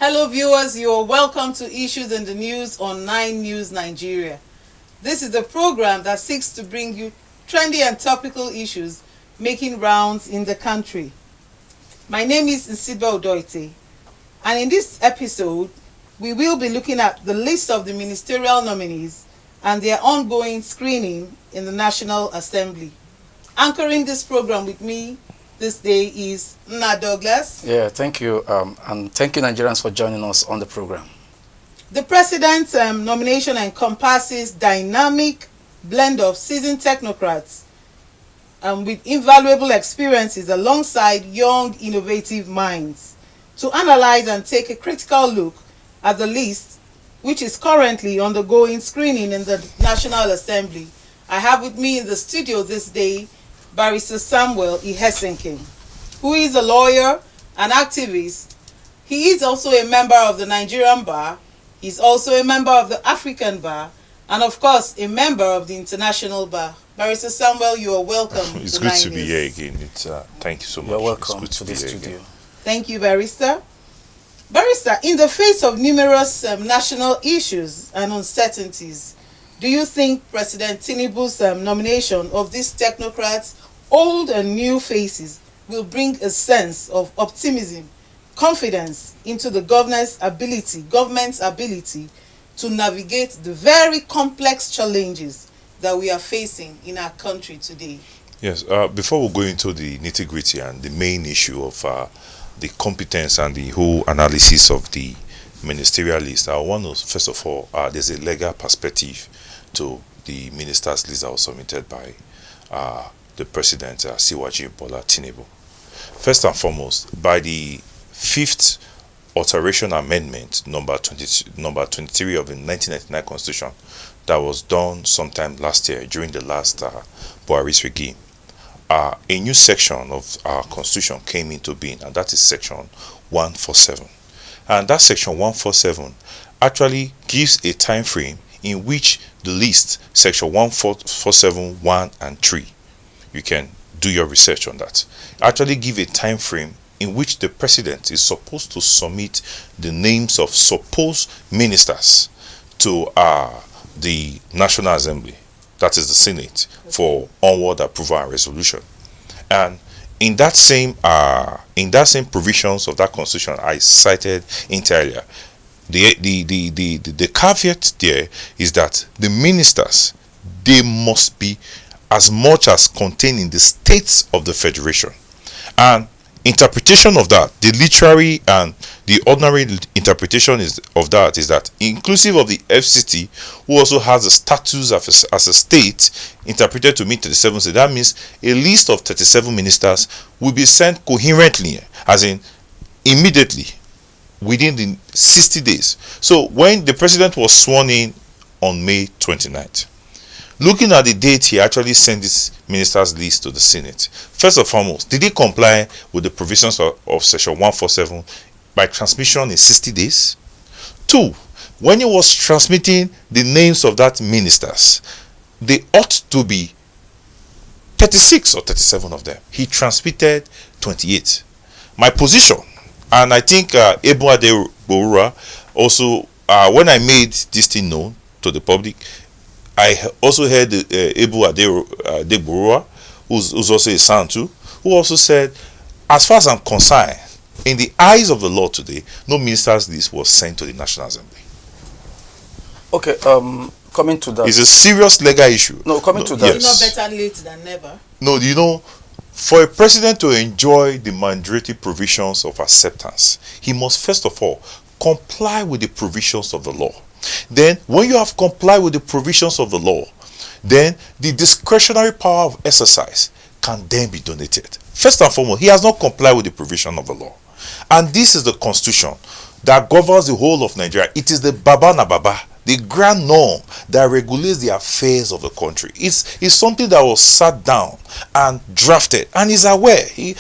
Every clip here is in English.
Hello viewers, you are welcome to Issues in the News on 9 News Nigeria. This is a program that seeks to bring you trendy and topical issues making rounds in the country. My name is Nsiba Odoite, and in this episode, we will be looking at the list of the ministerial nominees and their ongoing screening in the National Assembly. Anchoring this program with me this day is Nna Douglas. Yeah, thank you, and thank you Nigerians for joining us on the program. The President's nomination encompasses dynamic blend of seasoned technocrats with invaluable experiences alongside young, innovative minds to analyze and take a critical look at the list, which is currently undergoing screening in the National Assembly. I have with me in the studio this day Barrister Samuel Ihesinkin, who is a lawyer and activist. He is also a member of the Nigerian Bar. He's also a member of the African Bar, and of course, a member of the International Bar. Barrister Samuel, you are welcome. It's good to be here again. Thank you so much. You're welcome to the studio. Again. Thank you, Barrister. Barrister, in the face of numerous national issues and uncertainties, do you think President Tinubu's nomination of these technocrats, old and new faces, will bring a sense of optimism, confidence into the government's ability to navigate the very complex challenges that we are facing in our country today? Yes, before we go into the nitty-gritty and the main issue of the competence and the whole analysis of the ministerial list, I want to, first of all, there's a legal perspective to the ministers' list that was submitted by the President, Siwaji Bola Tinubu. First and foremost, by the 5th Alteration Amendment, number 23 of the 1999 Constitution, that was done sometime last year during the last Buhari's regime, a new section of our Constitution came into being, and that is Section 147. And that Section 147 actually gives a time frame in which the list, Section 147, 1 and 3, you can do your research on that, actually give a time frame in which the President is supposed to submit the names of supposed ministers to the National Assembly, that is the Senate, for onward approval and resolution. And in that same provisions of that Constitution I cited entirely, the caveat there is that the ministers, they must be as much as contained in the states of the federation. And interpretation of that, the literary and the ordinary interpretation of that is that inclusive of the FCT, who also has the status as a state, interpreted to meet 37 states, that means a list of 37 ministers will be sent coherently, as in immediately, within the 60 days. So when the President was sworn in on May 29th, looking at the date he actually sent this ministers list to the Senate, first and foremost, did he comply with the provisions of Section 147 by transmission in 60 days? 2, when he was transmitting the names of that ministers, they ought to be 36 or 37 of them. He transmitted 28. My position, and I think Ebu Adeborah also, when I made this thing known to the public, I also heard Ebu Adeborah, who's also a son too, who also said, as far as I'm concerned, in the eyes of the law today, no minister's list was sent to the National Assembly. Okay, coming to that. It's a serious legal issue. No, coming to that. Yes. Not better late than never. No, you know, for a president to enjoy the mandatory provisions of acceptance, he must first of all comply with the provisions of the law. Then, when you have complied with the provisions of the law, then the discretionary power of exercise can then be donated. First and foremost, he has not complied with the provision of the law. And this is the Constitution that governs the whole of Nigeria. It is the Baba na Baba, the grand norm that regulates the affairs of the country. It's something that was sat down and drafted, and he's aware. He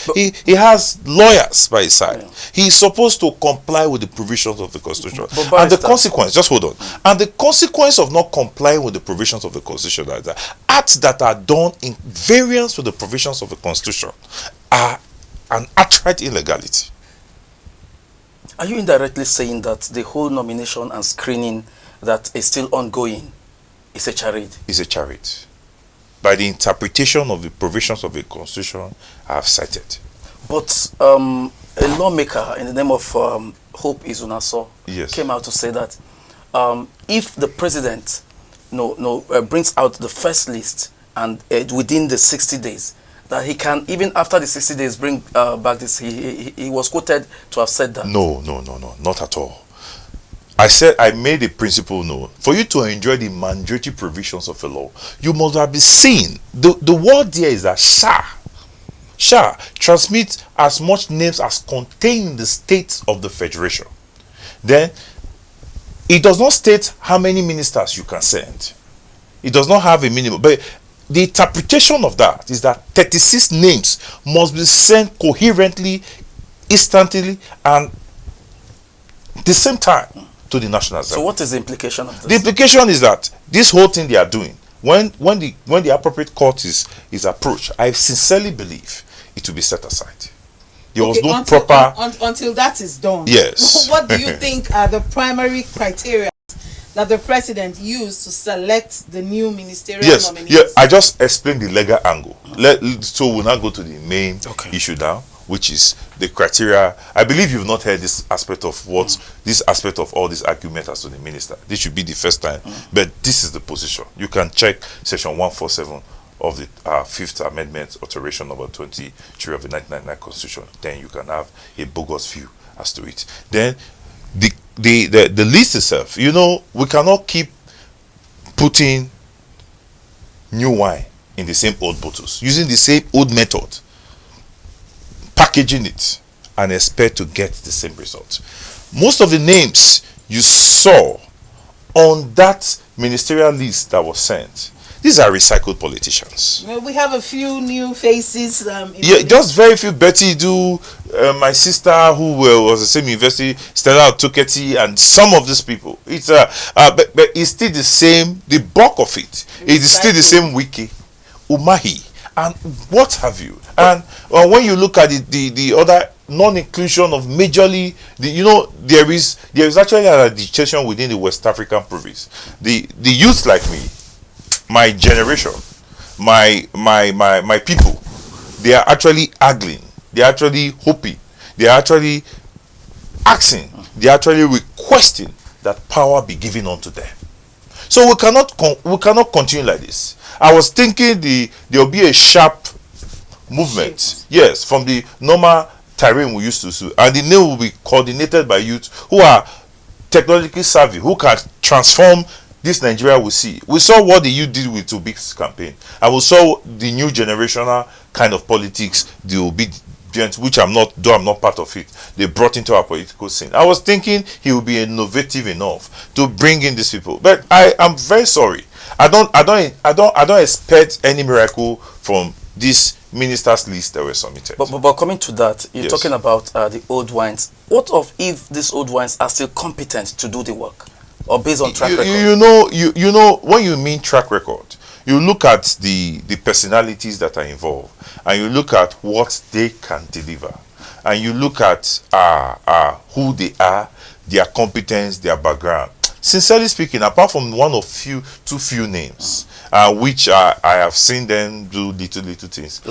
has lawyers by his side. Yeah. He's supposed to comply with the provisions of the Constitution. And the consequence, just hold on. And the consequence of not complying with the provisions of the Constitution is that acts that are done in variance with the provisions of the Constitution are an outright illegality. Are you indirectly saying that the whole nomination and screening that is still ongoing is a charade? It's a charade. By the interpretation of the provisions of the Constitution I have cited. But a lawmaker in the name of Hope Izunaso Yes. came out to say that if the president brings out the first list and within the 60 days, that he can, even after the 60 days, bring back this. He was quoted to have said that. No, not at all. I made a principle known. For you to enjoy the mandatory provisions of a law, you must have been seen. The word there is that shall transmit as much names as contain in the states of the federation. Then it does not state how many ministers you can send. It does not have a minimum. But the interpretation of that is that 36 names must be sent coherently, instantly, and the same time to the National Assembly. So what is the implication of this? The implication is that this whole thing they are doing, when the appropriate court is approached, I sincerely believe it will be set aside. There was no proper until that is done. Yes. What do you think are the primary criteria that the president used to select the new ministerial nominees? Yeah, I just explained the legal angle. So we'll now go to the main issue now, which is the criteria. I believe you've not heard this aspect of this aspect of all this argument as to the minister. This should be the first time, but this is the position. You can check section 147 of the Fifth Amendment, alteration number 23 of the 1999 Constitution. Then you can have a bogus view as to it. Then the list itself, we cannot keep putting new wine in the same old bottles, using the same old method, packaging it, and expect to get the same result. Most of the names you saw on that ministerial list that was sent, these are recycled politicians. Well, we have a few new faces. Just very few. Betty Do, my sister who was the same university, Stella Tuketi, and some of these people. It's but it's still the same. The bulk of it is still the same. Wiki, Umahi, and what have you. And when you look at the other non-inclusion of majorly, there is actually an agitation within the West African province. The youth like me, my generation, my people, they are actually arguing, they are actually hoping, they are actually asking, they are actually requesting that power be given unto them. So we cannot continue like this. I was thinking there will be a sharp movement, yes, from the normal terrain we used to see, and the name will be coordinated by youth who are technologically savvy, who can transform this Nigeria we see. We saw what the youth did with Tubik's campaign, and we saw the new generational kind of politics, the obedient, which I'm not part of it, they brought into our political scene. I was thinking he would be innovative enough to bring in these people, but I am very sorry. I don't expect any miracle from this ministers list that were submitted. But coming to that, you're talking about the old wines. What of if these old wines are still competent to do the work? Or based on track record? You know, when you mean track record, you look at the personalities that are involved, and you look at what they can deliver, and you look at who they are, their competence, their background. Sincerely speaking, apart from too few names, which I have seen them do little things.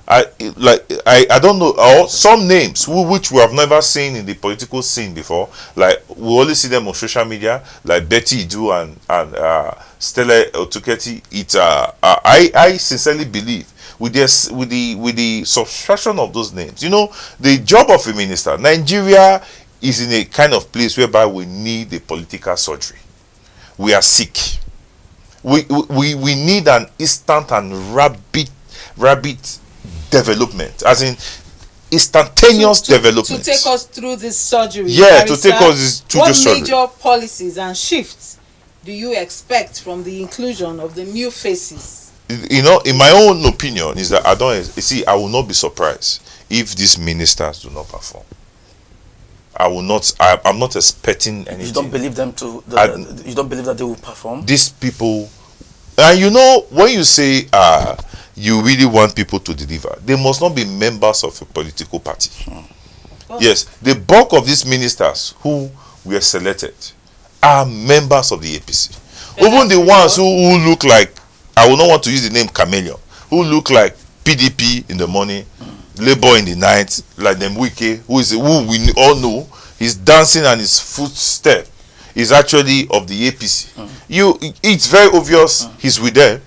I don't know, or some names which we have never seen in the political scene before. Like we only see them on social media, like Betty Do and Stella Otuketi. I sincerely believe with the subtraction of those names, the job of a minister, Nigeria is in a kind of place whereby we need a political surgery. We are sick. We need an instant and rapid development, as in instantaneous development. To take us through this surgery. Yeah, to take us through this surgery. What major policies and shifts do you expect from the inclusion of the new faces? In my own opinion, is that I will not be surprised if these ministers do not perform. I'm not expecting anything. You don't believe them to? You don't believe that they will perform? These people, and when you say you really want people to deliver, they must not be members of a political party. course. Yes, the bulk of these ministers who were selected are members of the APC. Even the ones who look like, I will not want to use the name chameleon, who look like PDP in the morning, Labour in the night, like them Wike, who we all know, his dancing and his footstep is actually of the APC. It's very obvious he's with them.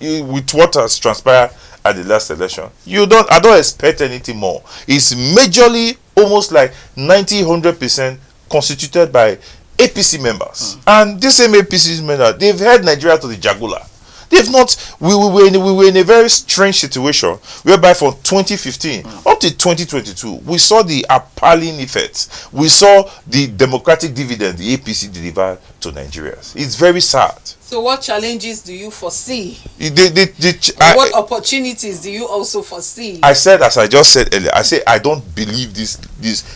With what has transpired at the last election, I don't expect anything more. It's majorly almost like 90-100% constituted by APC members, and this same APC members, they've held Nigeria to the jugular. They've not. We were in a very strange situation whereby from 2015 up to 2022, we saw the appalling effects. We saw the democratic dividend the APC delivered to Nigerians. It's very sad. So what challenges do you foresee? What opportunities do you also foresee? I said, as I just said earlier, I say I don't believe this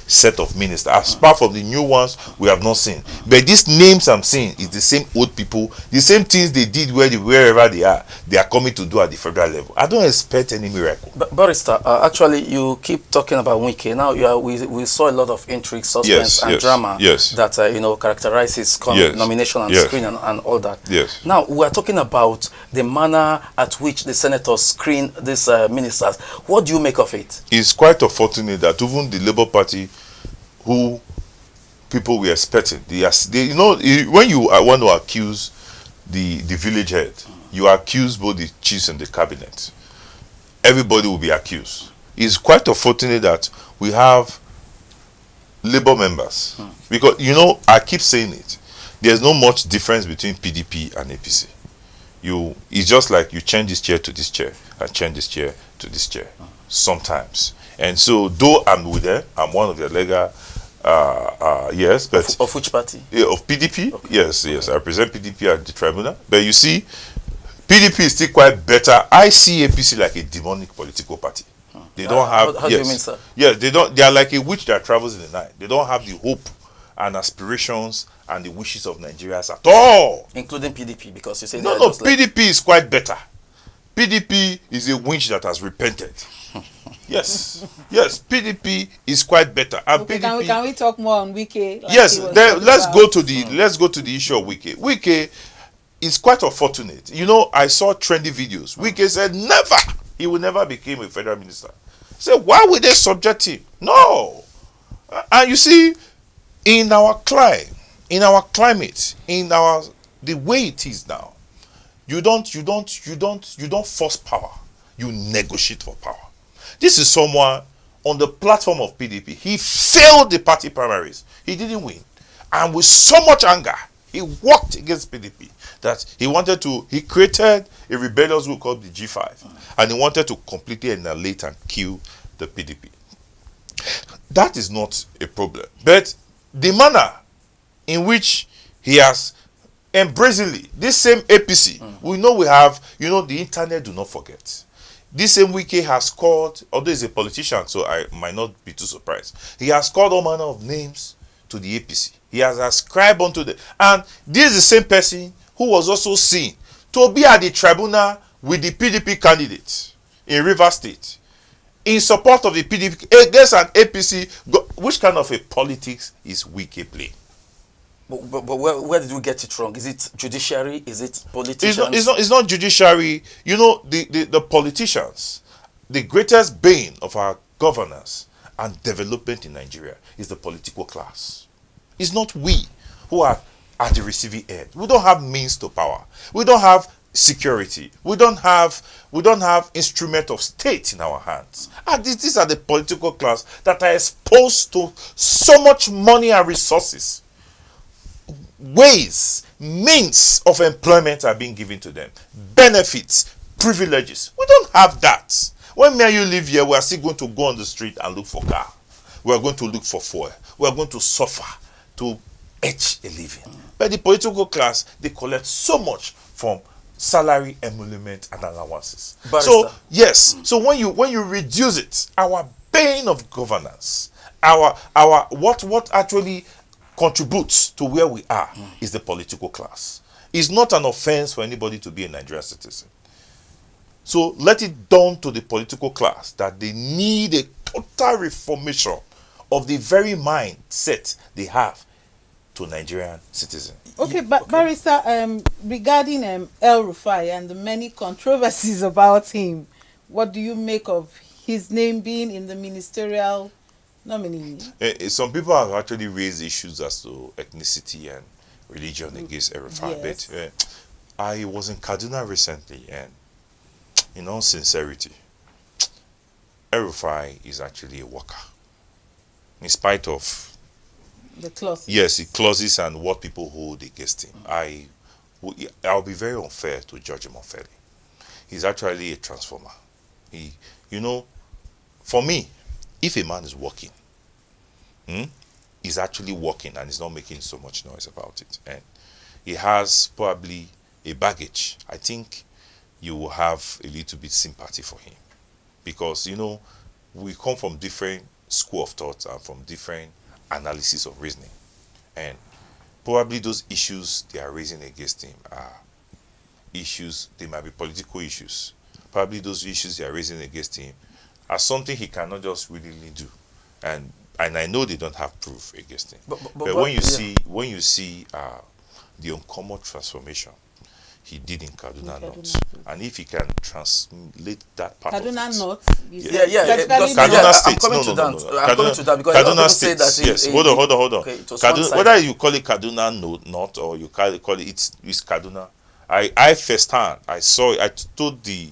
set of ministers. Apart from the new ones we have not seen. But these names I'm seeing is the same old people, the same things they did wherever they are coming to do at the federal level. I don't expect any miracle. But Barrister, actually you keep talking about Wike. Now we saw a lot of intrigue, suspense and drama that characterizes nomination and screening and all that. Yes. Now, we are talking about the manner at which the senators screen these ministers. What do you make of it? It's quite unfortunate that even the Labour Party, who people were expecting, when you want to accuse the village head, you accuse both the chiefs and the cabinet. Everybody will be accused. It's quite unfortunate that we have Labour members. Because, I keep saying it. There's no much difference between PDP and APC. It's just like you change this chair to this chair and change this chair to this chair sometimes. And so, though I'm with them, I'm one of their legal, yes, but of which party? Of PDP. Okay. Yes, I represent PDP at the tribunal. But you see, PDP is still quite better. I see APC like a demonic political party. They don't have. How do you mean, sir? Yes, they don't. They are like a witch that travels in the night. They don't have the hope and aspirations and the wishes of Nigerians at all. Including PDP, because you say no, PDP is quite better. PDP is a witch that has repented. Yes, PDP is quite better. And okay, PDP, can we talk more on Wike? Yes, let's go to the issue of Wike. Wike is quite unfortunate. I saw trendy videos. Wike said he will never become a federal minister. So why would they subject him? No. And you see, in our climate, the way it is now, you don't force power. You negotiate for power. This is someone on the platform of PDP. He failed the party primaries. He didn't win. And with so much anger, he walked against PDP that he created a rebellious group called the G5. And he wanted to completely annihilate and kill the PDP. That is not a problem. But the manner in which he has embracingly, this same APC, we have, the internet do not forget. This same Wike has called, although he's a politician, so I might not be too surprised. He has called all manner of names to the APC. He has ascribed unto the, and this is the same person who was also seen to be at the tribunal with the PDP candidate in Rivers State in support of the PDP against an APC. Which kind of a politics is Wike playing? But where did we get it wrong? Is it judiciary? Is it politicians? It's not judiciary. The politicians, the greatest bane of our governance and development in Nigeria is the political class. It's not we who are at the receiving end. We don't have means to power. We don't have security. We don't have instrument of state in our hands. And these are the political class that are exposed to so much money and resources. Ways, means of employment are being given to them. Benefits, privileges. We don't have that. When me and you live here, we are still going to go on the street and look for car. We are going to look for fuel. We are going to suffer to etch a living. But the political class, they collect so much from salary, emolument, and allowances. Barrister. So yes, so when you reduce it, our bane of governance, our what actually contributes to where we are is the political class. It's not an offense for anybody to be a Nigerian citizen. So let it dawn to the political class that they need a total reformation of the very mindset they have to Nigerian citizens. Okay, but Barrister, regarding El Rufai and the many controversies about him, what do you make of his name being in the ministerial nominee? Some people have actually raised issues as to ethnicity and religion against El Rufai, Yes. but I was in Kaduna recently, and in all sincerity, El Rufai is actually a worker. In spite of The clauses. yes, the clauses and what people hold against him, I'll be very unfair to judge him unfairly. He's actually a transformer. For me, if a man is working, he's actually working and he's not making so much noise about it, and he has probably a baggage, I think you will have a little bit sympathy for him, because we come from different school of thought and from different analysis of reasoning, and probably those issues they are raising against him are issues, they might be political issues. Probably those issues they are raising against him are something he cannot just willingly do, and I know they don't have proof against him. But when you see the uncommon transformation he did in Kaduna North, and if he can translate that part Kaduna of it, North. Kaduna State. I'm coming to that because Kaduna State. Yes. Hold on. Okay, it was Kaduna, whether you call it Kaduna North or you call it it's Kaduna. I firsthand I saw it. I told the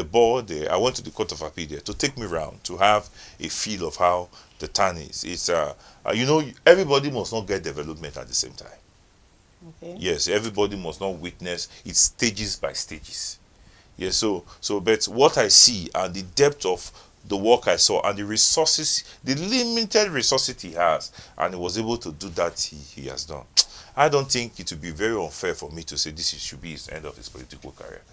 board there. I went to the Court of Appeal there to take me around to have a feel of how the town is. It's everybody must not get development at the same time. Okay. Yes, everybody must not witness it stages by stages. Yes, so but what I see and the depth of the work I saw and the resources, the limited resources he has, and he was able to do that he has done. I don't think it would be very unfair for me to say should be his end of his political career.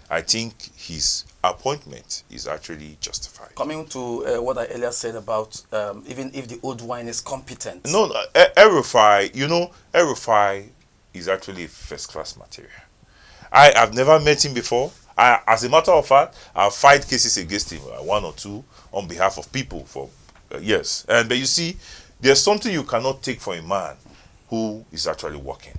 I think his appointment is actually justified. Coming to what I earlier said about even if the old wine is competent. No, El Rufai, El Rufai is actually first-class material. I have never met him before. As a matter of fact, I've filed cases against him, one or two, on behalf of people for yes. But you see, there's something you cannot take from a man who is actually working.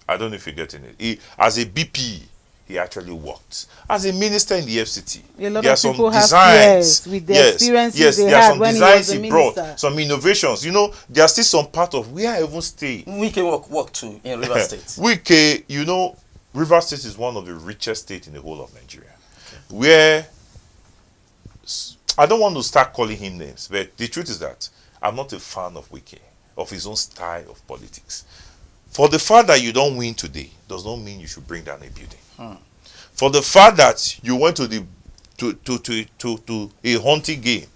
I don't know if you're getting it. As a BP, he actually worked. As a minister in the FCT, a lot there are of some people have designs. fears with the experiences they there are had some when he designs was a he brought, minister. some innovations. There are still some part of where I even stay. We can work too in River State. River State is one of the richest states in the whole of Nigeria. Okay. Where I don't want to start calling him names, but the truth is that I'm not a fan of Wike, of his own style of politics. For the fact that you don't win today does not mean you should bring down a building. For the fact that you went to a hunting game,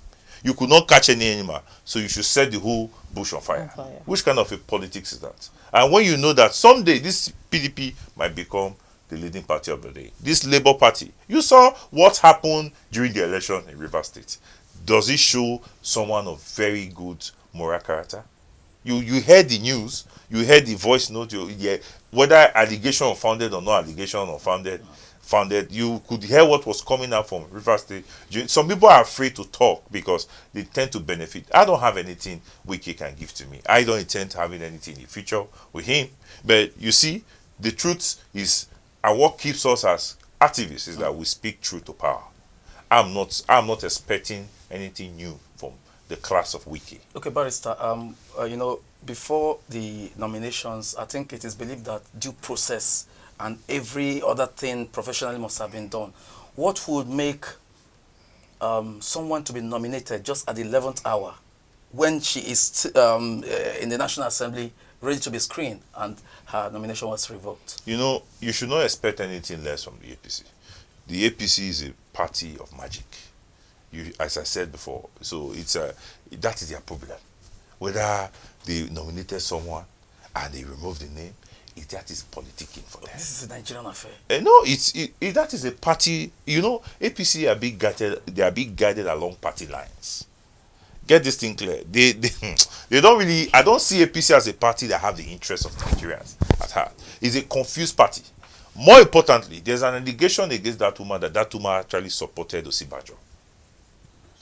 you could not catch any animal, so you should set the whole bush on fire. Which kind of a politics is that? And when you know that someday this PDP might become the leading party of the day, this Labour Party, you saw what happened during the election in River State. Does it show someone of very good moral character? You heard the news, you heard the voice note, whether allegation unfounded or not allegation unfounded, you could hear what was coming out from River State. Some people are afraid to talk because they tend to benefit. I don't have anything Wike can give to me. I don't intend having anything in the future with him. But you see, the truth is, and what keeps us as activists is that we speak truth to power. I'm not expecting anything new from the class of Wike. Okay, Barrister, before the nominations, I think it is believed that due process and every other thing professionally must have been done. What would make someone to be nominated just at the 11th hour when she is in the National Assembly ready to be screened and her nomination was revoked? You should not expect anything less from the APC. The APC is a party of magic. As I said before, so that is their problem. Whether they nominated someone and they removed the name, that is politicking for them. This is a Nigerian affair. No, that is a party. APC are being guided. They are being guided along party lines. Get this thing clear. They don't really. I don't see APC as a party that have the interests of Nigerians at heart. It's a confused party. More importantly, there's an allegation against that woman that woman actually supported Osibajo.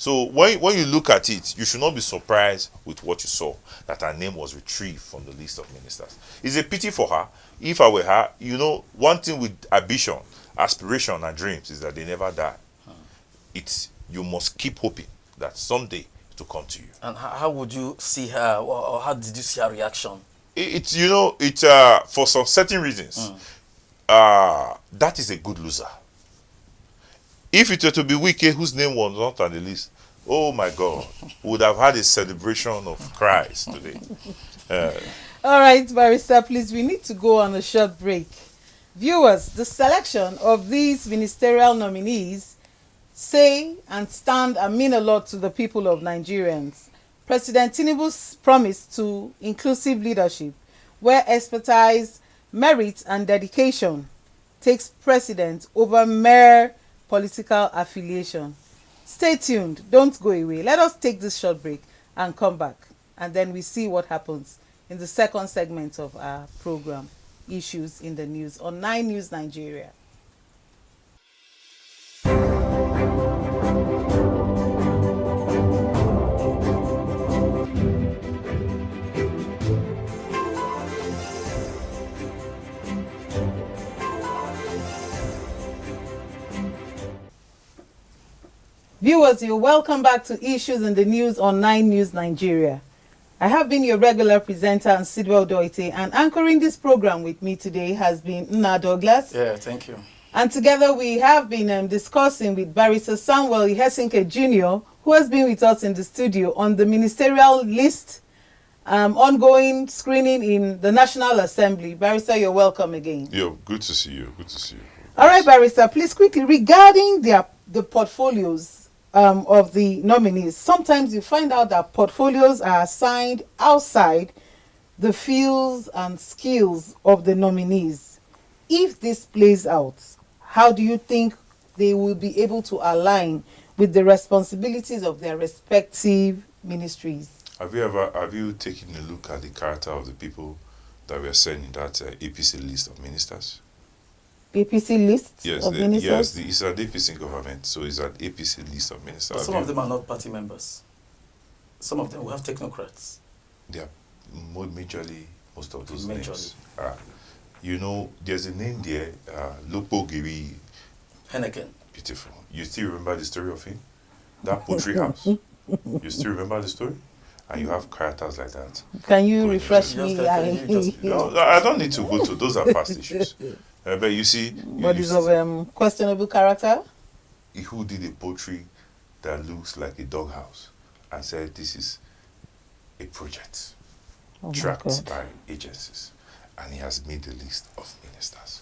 So when you look at it, you should not be surprised with what you saw, that her name was retrieved from the list of ministers. It's a pity for her. If I were her, one thing with ambition, aspiration, and dreams is that they never die. You must keep hoping that someday it will come to you. And how would you see her, or how did you see her reaction? For some certain reasons, that is a good loser. If it were to be Wike, whose name was not on the list, oh my God, we would have had a celebration of Christ today. All right, Barrister, please, we need to go on a short break. Viewers, the selection of these ministerial nominees say and stand and mean a lot to the people of Nigerians. President Tinubu's promise to inclusive leadership, where expertise, merit, and dedication takes precedence over mere political affiliation. Stay tuned, don't go away. Let us take this short break and come back, and then we see what happens in the second segment of our program, Issues in the News, on 9 News Nigeria. Viewers, you're welcome back to Issues in the News on 9 News Nigeria. I have been your regular presenter, Sidwell Doite, and anchoring this program with me today has been Nna Douglas. Yeah, thank you. And together we have been discussing with Barrister Samuel Ihesinke Jr., who has been with us in the studio on the ministerial list, ongoing screening in the National Assembly. Barrister, you're welcome again. Yeah, good to see you. Good to see you. All right, Barrister, please quickly, regarding the portfolios of the nominees, sometimes you find out that portfolios are assigned outside the fields and skills of the nominees. If this plays out, how do you think they will be able to align with the responsibilities of their respective ministries? Have you taken a look at the character of the people that were sent in that APC list of ministers? APC list of ministers? Yes, it's an APC government, so it's an APC list of ministers. But some of them are not party members. Some of them will have technocrats. They are majorly, most of those Majorly. names. There's a name there, Lopo Giri. Henneken. Beautiful. You still remember the story of him? That poultry house. You still remember the story? And you have characters like that. Can you refresh me? No, I don't need to go to those are past issues. But you see, what is of questionable character? Who did a poultry that looks like a doghouse and said this is a project tracked by agencies, and he has made the list of ministers.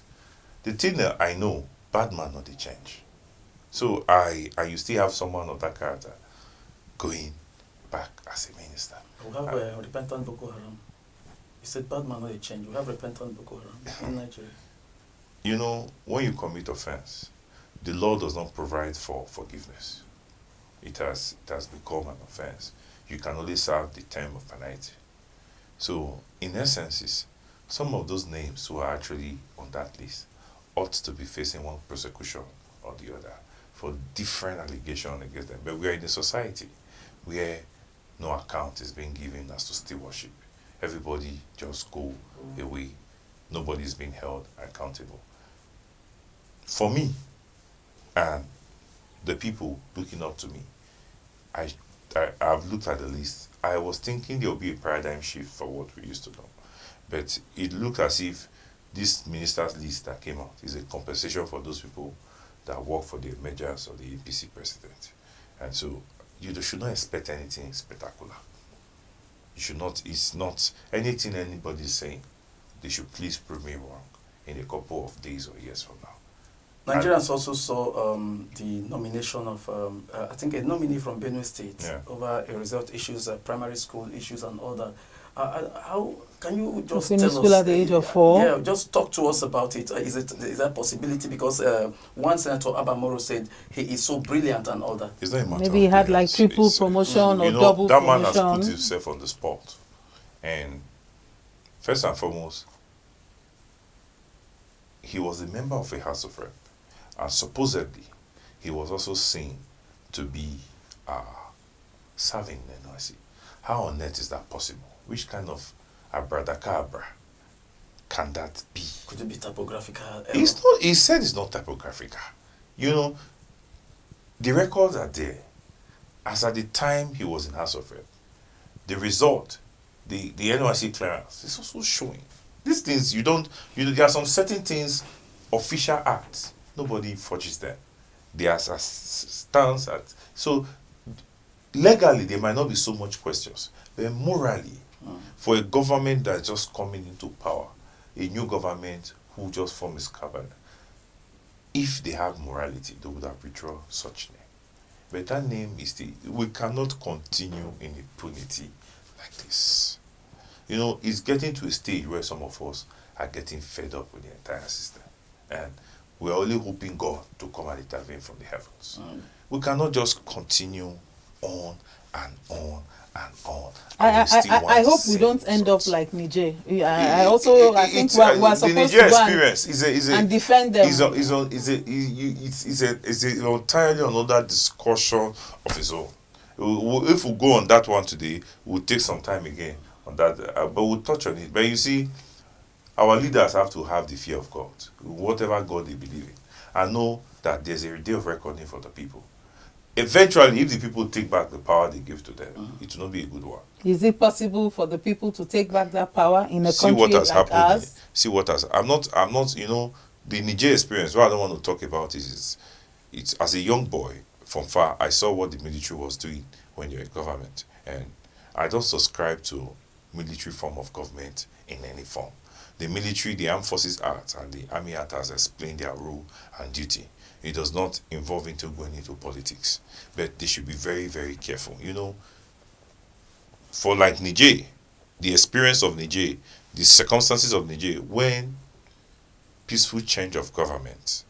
The thing that I know, bad man not the change. So you still have someone of that character going back as a minister. We have repentant Boko Haram. You said bad man not the change. We have repentant Boko Haram in Nigeria. When you commit offense, the law does not provide for forgiveness. It has become an offense. You can only serve the term of penalty. So, in essence, some of those names who are actually on that list ought to be facing one prosecution or the other for different allegations against them. But we are in a society where no account is being given as to stewardship. Everybody just go away. Nobody is being held accountable. For me, and the people looking up to me, I've looked at the list. I was thinking there will be a paradigm shift for what we used to know. But it looked as if this minister's list that came out is a compensation for those people that work for the emergence of the APC president. And so you should not expect anything spectacular. It's not anything anybody is saying. They should please prove me wrong in a couple of days or years from now. Nigerians also saw the nomination of, I think, a nominee from Benue State over a result issues, primary school issues and all that. How can you just tell us? School at the age of 4? Yeah, just talk to us about it. Is that a possibility? Because one Senator Abamoro said he is so brilliant and all that. It's not a matter Maybe he had like triple promotion or double that promotion. That man has put himself on the spot. And first and foremost, he was a member of a House of Rep. And supposedly, he was also seen to be are serving the NYC. How on earth is that possible? Which kind of abracadabra can that be? Could it be typographical error? It's not. He said it's not typographical. You know, the records are there. As at the time he was in House of Rep, the result, the NYC clearance is also showing. These things there are some certain things, official acts, nobody forges them. They are as stands at. So legally there might not be so much questions, but morally, for a government that's just coming into power, a new government who just formed its cabinet, if they have morality, they would have withdrawn such name. But that name is we cannot continue in impunity like this. You know, it's getting to a stage where some of us are getting fed up with the entire system. And we're only hoping God to come and intervene from the heavens. We cannot just continue on and on and on. I hope we don't end up like Niger. I think we're supposed to go and defend them. It's an entirely another discussion of its own. If we go on that one today, we'll take some time again on that, but we'll touch on it. But you see, our leaders have to have the fear of God, whatever God they believe in, and know that there's a day of reckoning for the people. Eventually, if the people take back the power they give to them, it will not be a good one. Is it possible for the people to take back that power in a country like ours? See what has. I'm not. You know, the Niger experience. What I don't want to talk about is it's as a young boy from far. I saw what the military was doing when you're in government, and I don't subscribe to military form of government in any form. The military, the Armed Forces Act, and the Army Act has explained their role and duty. It does not involve into going into politics, but they should be very, very careful. You know, for like Niger, the experience of Niger, the circumstances of Niger, when peaceful change of government,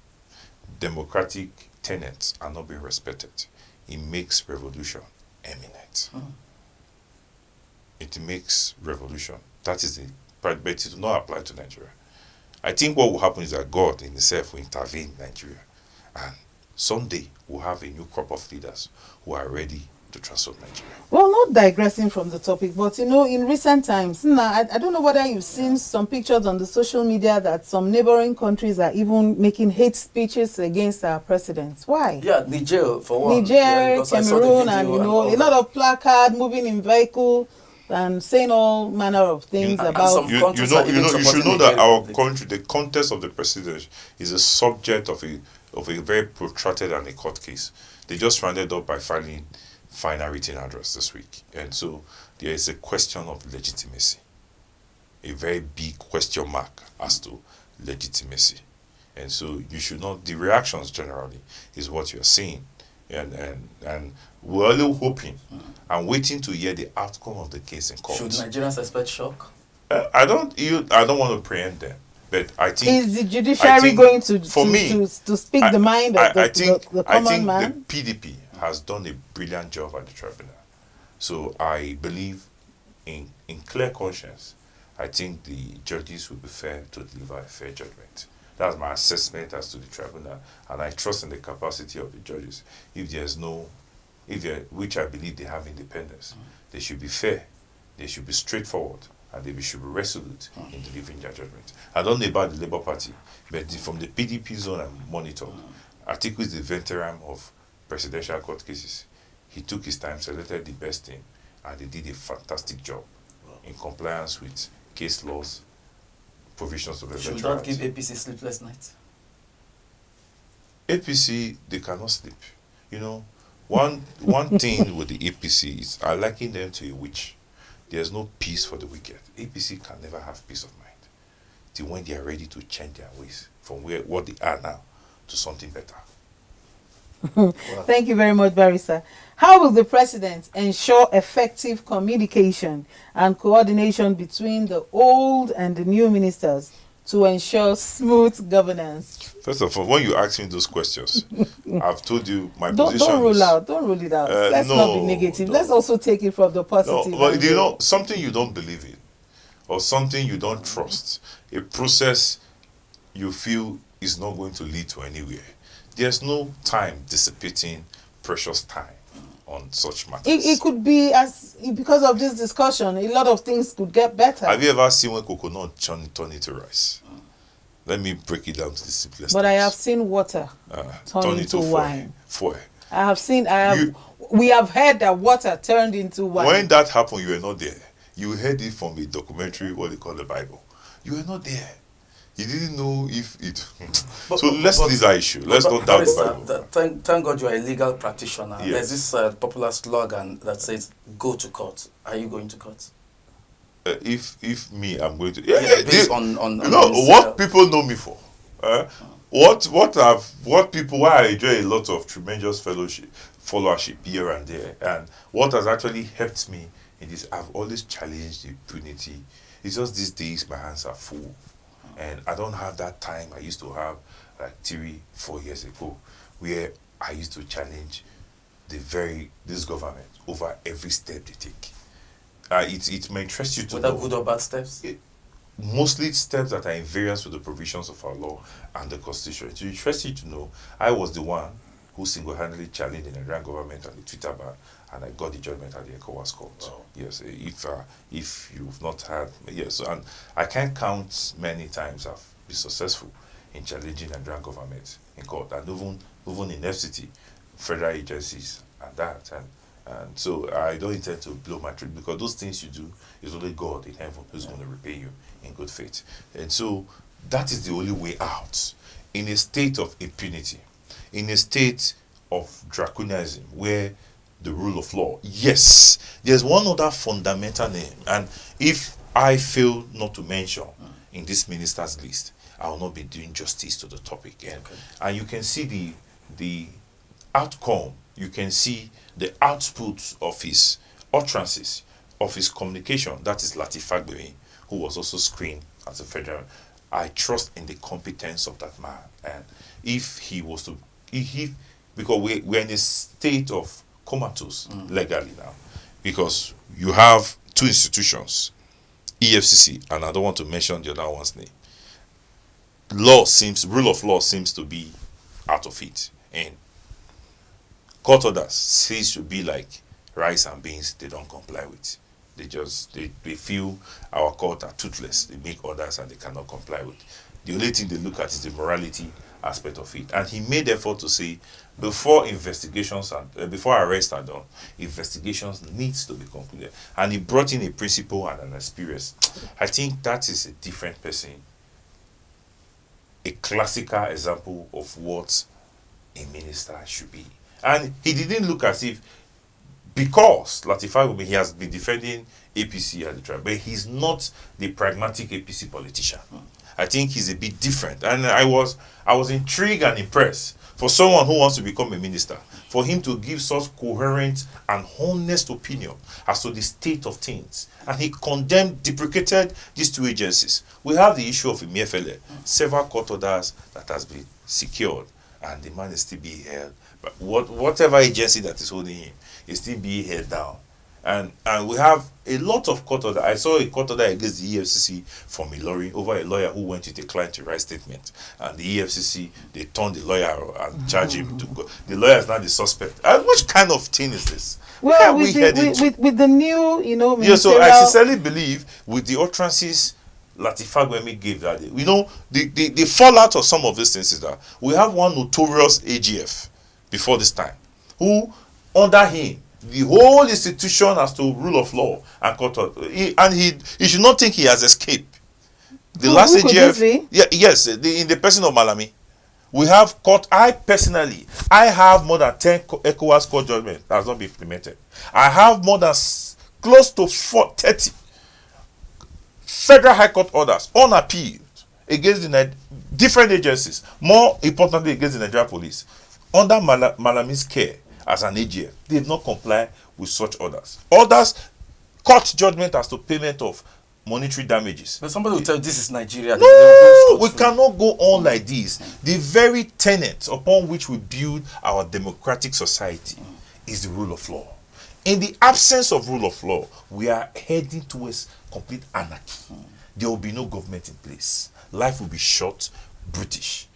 democratic tenets are not being respected, it makes revolution imminent. It makes revolution. That is the, but it does not apply to Nigeria. I think what will happen is that God in Himself will intervene in Nigeria. And someday we'll have a new crop of leaders who are ready to transform Nigeria. Well, not digressing from the topic, but you know, in recent times, I don't know whether you've seen some pictures on the social media that some neighboring countries are even making hate speeches against our president. Why? Yeah, Niger for one. Niger, Cameroon, and a lot of placard, moving in vehicle, and saying all manner of things about. You should know that our country, the contest of the presidency, is a subject of a very protracted and a court case. They just rounded up by filing final written address this week, and so there is a question of legitimacy, a very big question mark as to legitimacy, and so you should not. The reactions generally is what you are seeing, and we're only hoping and waiting to hear the outcome of the case in court. Should Nigerians expect shock? I don't want to preempt them. But I think is the judiciary going to speak the mind of the common man? I think the PDP has done a brilliant job at the tribunal. So I believe in clear conscience, I think the judges will be fair to deliver a fair judgment. That's my assessment as to the tribunal, and I trust in the capacity of the judges. Which I believe they have independence, they should be fair, they should be straightforward, and they should be resolute in delivering their judgment. I don't know about the Labour Party, but from the PDP zone I monitored, Atiku is the veteran of presidential court cases. He took his time, selected the best team, and they did a fantastic job in compliance with case laws, provisions of the Should that give APC sleepless nights? APC, they cannot sleep. You know, one thing with the APC is I liken them to a witch. There's no peace for the wicked. APC can never have peace of mind till when they are ready to change their ways from what they are now to something better. Thank you very much, Barrister. How will the President ensure effective communication and coordination between the old and the new ministers to ensure smooth governance? First of all, when you ask me those questions, I've told you my position. Don't rule it out. Let's not be negative. Let's also take it from the positive. But you know, something you don't believe in or something you don't trust, a process you feel is not going to lead to anywhere. There's no time dissipating precious time on such matters. It could be because of this discussion, a lot of things could get better. Have you ever seen when coconut turn into rice? Let me break it down to the simplest. But I have seen water turn into wine. Foil. We have heard that water turned into wine. When that happened, you were not there. You heard it from a documentary, what they call the Bible. You were not there. You didn't know if it. So let's leave that issue. Let's not doubt the Bible. Thank God you are a legal practitioner. Yes. There's this popular slogan that says, "Go to court." Are you going to court? If me, I'm going to. Based on what people know me for. What people, why I enjoy a lot of tremendous followership here and there, and what has actually helped me in this, I've always challenged impunity. It's just these days my hands are full, and I don't have that time I used to have like 3-4 years ago, where I used to challenge this government over every step they take. It may interest you to know. Whether good or bad steps? Mostly steps that are in variance with the provisions of our law and the Constitution. It interests you to know I was the one who single-handedly challenged the Nigerian government on the Twitter ban, and I got the judgment at the ECOWAS court. Wow. Yes, if you've not had, yes, and I can't count many times I've been successful in challenging the Nigerian government in court, and even in FCT, federal agencies, and that. And so I don't intend to blow my truth, because those things you do is only God in heaven who's going to repay you in good faith. And so that is the only way out. In a state of impunity, in a state of draconianism, where the rule of law, yes, there's one other fundamental name, and if I fail not to mention in this minister's list, I will not be doing justice to the topic. And you can see the outcome, you can see the output of his utterances, of his communication. That is Lateef Fagbemi, who was also screened as a federal. I trust in the competence of that man. And if he was to, because we're in a state of comatose legally now, because you have two institutions, EFCC, and I don't want to mention the other one's name. Rule of law seems to be out of it, and court orders seems to be like rice and beans they don't comply with. They feel our court are toothless. They make orders and they cannot comply with. The only thing they look at is the morality aspect of it. And he made effort to say, before investigations and before arrests are done, investigations needs to be concluded. And he brought in a principle and an experience. I think that is a different person, a classical example of what a minister should be. And he didn't look as if, because Lateef Fagbemi, he has been defending APC at the trial, but he's not the pragmatic APC politician. I think he's a bit different. And I was intrigued and impressed for someone who wants to become a minister, for him to give such coherent and honest opinion as to the state of things. And he deprecated these two agencies. We have the issue of Emefiele, several court orders that has been secured, and the man is still being held. But whatever agency that is holding him is still being held down. And we have a lot of court orders. I saw a court order against the EFCC from Ilorin over a lawyer who went with a client to write statement. And the EFCC, they turned the lawyer and charged him to go. The lawyer is now the suspect. And which kind of thing is this? Well, with the new, Ministerial... Yeah, so I sincerely believe with the utterances Lateef Fagbemi gave that day, the fallout of some of these things is that we have one notorious AGF before this time, who under him the whole institution has to rule of law and court he should not think he has escaped. The last AGF, in the person of Malami, we have court. I have more than 10 ECOWAS court judgments that has not been implemented. I have more than close to 30 federal high court orders unappealed against the different agencies, more importantly against the Nigerian police, under Malami's care as an AGF. They did not comply with such orders. Court judgment as to payment of monetary damages. But somebody will tell you this is Nigeria. No, we cannot go on like this. The very tenet upon which we build our democratic society is the rule of law. In the absence of rule of law, we are heading towards complete anarchy. There will be no government in place. Life will be short, brutish.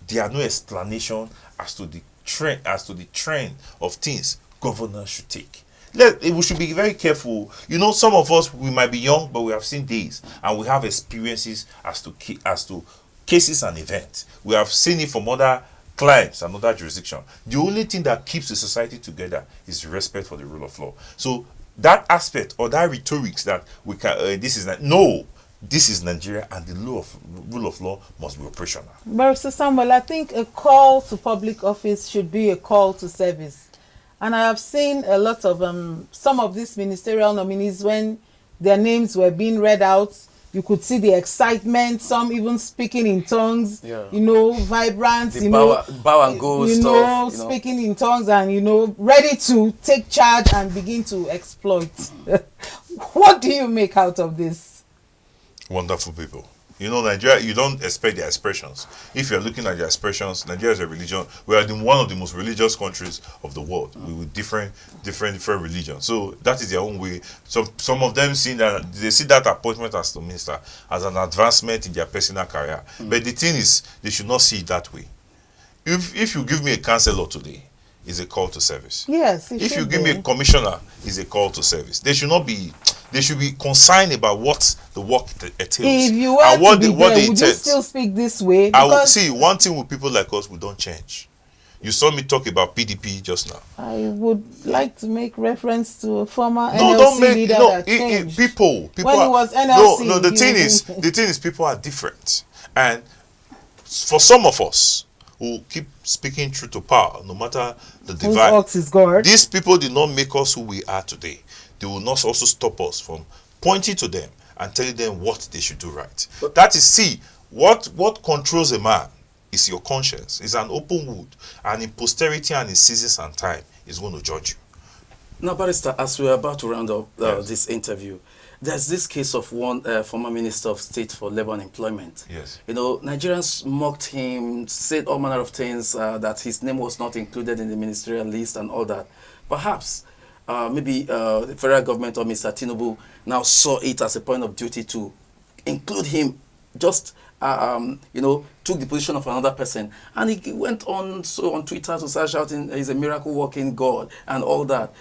There are no explanation as to the trend of things governors should take. We should be very careful. You know, some of us, we might be young, but we have seen days and we have experiences as to cases and events. We have seen it from other climes and other jurisdictions. The only thing that keeps the society together is respect for the rule of law. So that aspect or that rhetorics that we can, this is not, no, this is Nigeria and the rule of law must be operational. Barrister Samuel, I think a call to public office should be a call to service. And I have seen a lot of some of these ministerial nominees, when their names were being read out, you could see the excitement, some even speaking in tongues, you know, vibrant, the bow and go stuff, speaking in tongues and, you know, ready to take charge and begin to exploit. What do you make out of this? Wonderful people. You know, Nigeria, you don't expect their expressions. If you're looking at their expressions, Nigeria is a religion. We are one of the most religious countries of the world, with different religions. So that is their own way. So some of them see that appointment as the minister as an advancement in their personal career. But the thing is, they should not see it that way. If you give me a councillor today, it's a call to service. Yes. If you give me a commissioner, it's a call to service. They should be concerned about what the work entails. If you were to be there, would you still speak this way? I will see one thing with people like us, we don't change. You saw me talk about PDP just now. I would like to make reference to a former NLC leader that changed. People when it was NLC. The thing is people are different. And for some of us who keep speaking truth to power, no matter the divide, whose ox is God, these people did not make us who we are today. They will not also stop us from pointing to them and telling them what they should do right. That is, what controls a man is your conscience. It's an open wound, and in posterity and in seasons and time, is going to judge you. Now, Barrister, as we're about to round up this interview, there's this case of one former Minister of State for Labour and Employment. Yes. You know, Nigerians mocked him, said all manner of things, that his name was not included in the ministerial list and all that. Perhaps maybe the federal government or Mr. Tinubu now saw it as a point of duty to include him, just, you know, took the position of another person. And he went on Twitter to start shouting, he's a miracle working God and all that.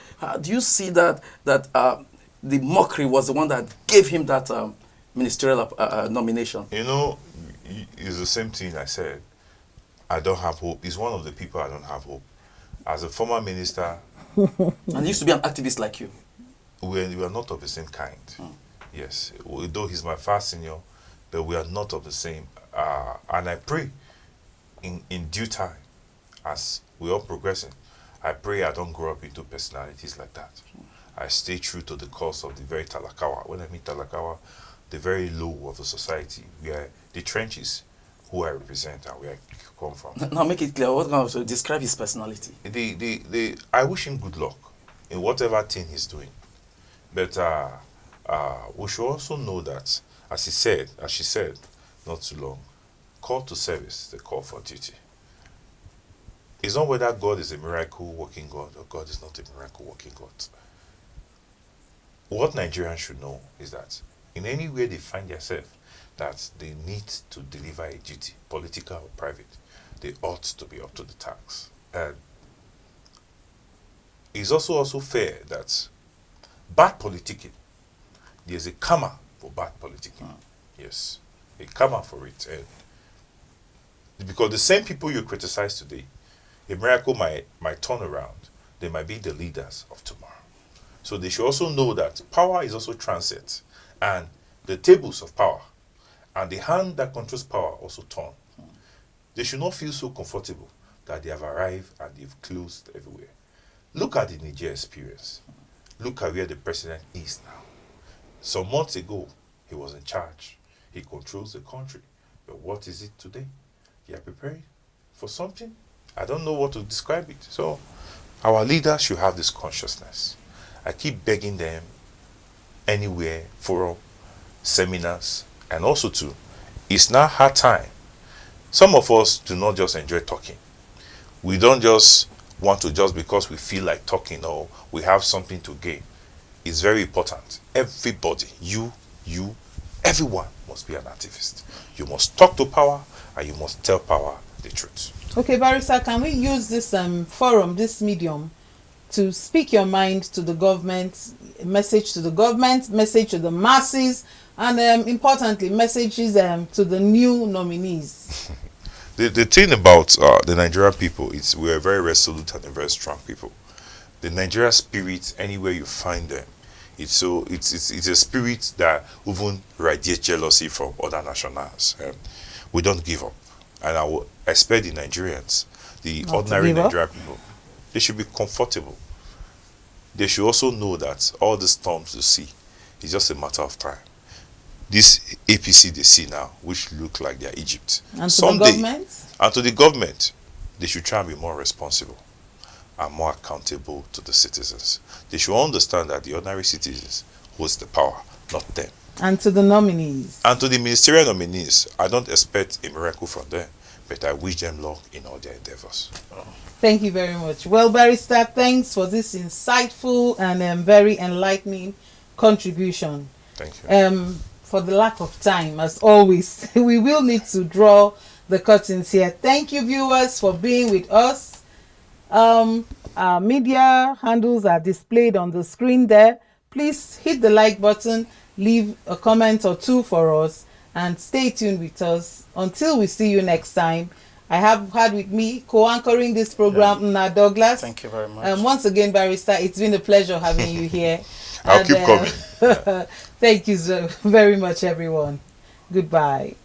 Do you see that the mockery was the one that gave him that ministerial nomination? You know, it's the same thing I said. I don't have hope. He's one of the people I don't have hope. As a former minister, and he used to be an activist like you. We are not of the same kind. Yes, though he's my far senior, but we are not of the same. And I pray in due time, as we are progressing, I pray I don't grow up into personalities like that. I stay true to the cause of the very Talakawa. When I mean Talakawa, the very low of the society, where the trenches, who I represent and where I come from. Now make it clear, what kind of describe his personality? I wish him good luck in whatever thing he's doing. But we should also know that, as she said not too long, call to service, the call for duty. It's not whether God is a miracle working God or God is not a miracle working God. What Nigerians should know is that in any way they find themselves that they need to deliver a duty, political or private, they ought to be up to the task. And it's also fair that bad politicking, there's a karma for bad politicking. Yes, a karma for it. And because the same people you criticize today, a miracle might turn around. They might be the leaders of tomorrow. So they should also know that power is also transit, and the tables of power and the hand that controls power also turn. They should not feel so comfortable that they have arrived and they've closed everywhere. Look at the Niger experience. Look at where the president is now. Some months ago, he was in charge. He controls the country. But what is it today? They are preparing for something. I don't know what to describe it. So our leaders should have this consciousness. I keep begging them anywhere, forum, seminars, and also too, it's now hard time. Some of us do not just enjoy talking. We don't just want to just because we feel like talking or we have something to gain. It's very important. Everybody, you, everyone must be an activist. You must talk to power and you must tell power the truth. Okay, Barrister, can we use this forum, this medium, to speak your mind to the government, message to the government, message to the masses, and importantly, messages to the new nominees. The thing about the Nigerian people is we are very resolute and a very strong people. The Nigerian spirit, anywhere you find them, it's a spirit that even radiates jealousy from other nationals. We don't give up, and I will expect the Nigerians, the ordinary Nigerian people, they should be comfortable. They should also know that all the storms you see is just a matter of time. This APC they see now, which look like they're Egypt, and to the government, and to the government, they should try and be more responsible and more accountable to the citizens. They should understand that the ordinary citizens holds the power, not them. And to the nominees. And to the ministerial nominees, I don't expect a miracle from them, but I wish them luck in all their endeavors. Thank you very much. Well, Barrister, thanks for this insightful and very enlightening contribution. Thank you. For the lack of time, as always, we will need to draw the curtains here. Thank you, viewers, for being with us. Our media handles are displayed on the screen there. Please hit the like button, leave a comment or two for us, and stay tuned with us until we see you next time. I have had with me co-anchoring this program, Nna Douglas. Thank you very much. Once again, Barrister, it's been a pleasure having you here. I'll keep coming. Thank you so very much, everyone. Goodbye.